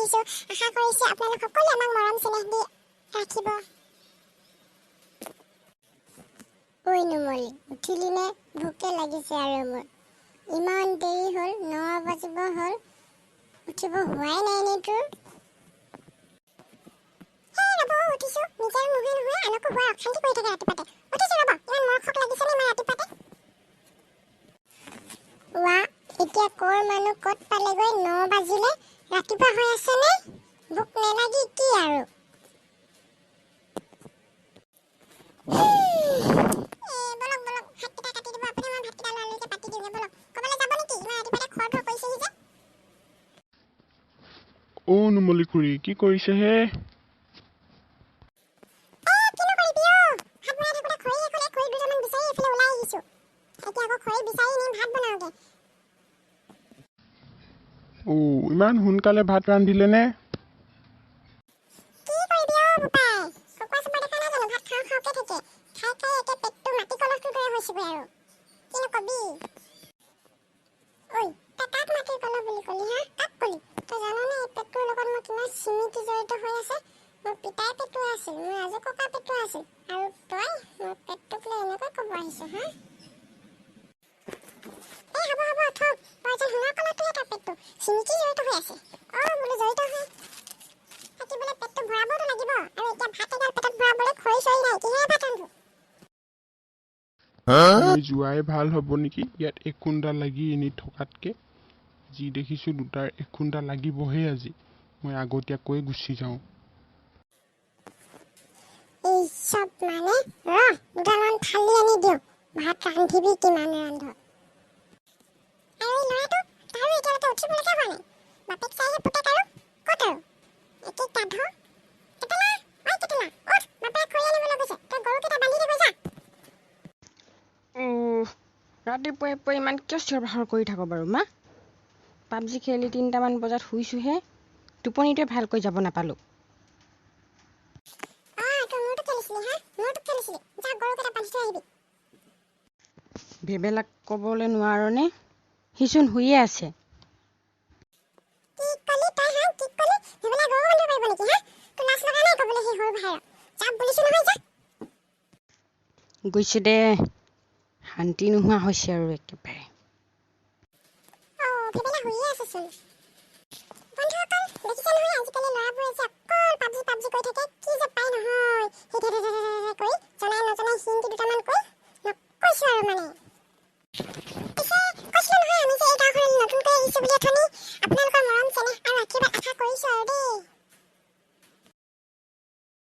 আহিছোঁ। আশা কৰিছোঁ আপোনালোক সকলোৱে আমাক মৰম চেনেহ দি ৰাখিব। ঐ নুমলী, উঠিলি নে? ভোকে লাগিছে আৰু মোৰ। ইমান দেৰি হ'ল, 9 বাজিব হ'ল, উঠিব হোৱাই নাই নে তোৰ? ৰ'ব উঠিছোঁ, নিজে নহয় নহয় আনকো শুৱাই অশান্তি কৰি থাকে ৰাতিপুৱাতে। উঠিছোঁ ৰ'ব, ইমান মৰখক লাগিছে নে ইমান ৰাতিপুৱাতে? ৱা, এতিয়া ক'ৰ মানুহ ক'ত পালেগৈ? 9 বাজিলে, ৰাতিপুৱা হৈ আছে নে? ভোক নেলাগি কি আৰু? বলক বলক, ভাতকেইটা কাটি দিব আপুনি, মই ভাতকেইটা লৰালৰিকে পাতি দিওঁগে বলক। ক'বালৈ যাব নেকি? ইমান ৰাতিপুৱাতে খৰ কৰিছেহি যে। নুমলী খুৰী, কি কৰিছে হে? কিনো কৰিবি অ? ভাত বনাই থাকোঁতে খৰি দুটামান বিচাৰি এইফালে ওলাই আহিছোঁ। এতিয়া আকৌ খৰি বিচাৰি নি ভাত বনাওঁগে। ইমান সোনকালে ভাত ৰান্ধিলে নে? কি কৰিবি অ বোপাই? কুকুৰা চুকুৰা দেখা নাই জানো? ভাত খাওঁ খাওঁকে থাকে। খাই খাই একে পেটটো মাটি কলহটোৰ দৰে হৈছেগৈ আৰু। কিনো কবি? ঐ, তই কাক মাটিৰ কলহ বুলি ক'লি হা? কাক ক'লি? তই জাননে এই পেটটোৰ লগত মোৰ কিমান স্মৃতি জড়িত হৈ আছে? মোৰ পিতাই পেটুৱা আছিল, মোৰ আজু ককা পেটুৱা আছিল, আৰু তই মোৰ পেটটোক লৈ এনেকৈ ক'ব আহিছ হা? হ'ব থ, তই যে সোণৰ কলহটোহে তোৰ পেটটো স্মৃতি জড়িত হৈ আছে। বোলো জড়িত হৈ থাকিবলৈ পেটটো ভৰাবতো লাগিব, আৰু এতিয়া ভাত এগাল পেটত ভৰাবলৈ খৰি চৰি নাই, কিহেৰে ভাত ৰান্ধো? মই যোৱাই ভাল হ'ব নেকি? ইয়াত এখুন্দা লাগি এনেই থকাতকে। যি দেখিছোঁ দুটাৰ এখুন্দা লাগিবহে আজি। মই আগতীয়াকৈ গুচি যাওঁ। এই চব মানে দুটামান থালি আনি দিওঁ, ভাত ৰান্ধিবি কিমান ৰান্ধ। আৰু এই ল'ৰাটো, তাৰো এতিয়ালৈকে উঠিবলৈকে হোৱা নাই। বাপেক চাইহে পুতেক আৰু ক'ত আৰু একে গাধ। কেটেলা, উঠ, বাপেক খৰি আনিবলৈ গৈছে, তই গৰুকেইটা বান্ধি দিব যা। ৰাতিপুৱাই ইমান কিয় চিঞৰ বাখৰ কৰি থাক বাৰু মা? পাবজি খেলি 3টামান বজাত শুইছোঁহে, টোপনিটোৱে ভালকৈ যাব নাপালোঁ। তই মোৰটো খেলিছিলি হা? মোৰটো খেলিছিলি, যা গৰুকেইটা বান্ধি থৈ আহিবি। ভেবেলাক ক'বলৈ নোৱাৰনে? সিচোন শুইয়ে আছে। কি ক'লি তই হা? কি ক'লি? ভেবেলা গৰু বান্ধিব পাৰিব নেকি হা? তোৰ লাজ লগা নাই ক'বলৈ সেই সৰু ভাইৰক? যা বুলিছোঁ নহয় যা। গৈছে দে, শান্তি নোহোৱা হৈছে আৰু একেবাৰে। ভেবেলা শুইয়ে আছেচোন। বন্ধুসকল, দেখিছে নহয় আজিকালি ল'ৰাবোৰে যে অকল পাবজি কৰি থাকে, কি যে পায় নহয় কৰি জনাই নজনাই হিন্দী দুটামান কৈ নকৈছোঁ আৰু মানে। পিছে কৈছিলোঁ নহয় আমি যে এই গাঁওখনলৈ নতুনকৈ আহিছোঁ বুলি অথনি। আপোনালোকৰ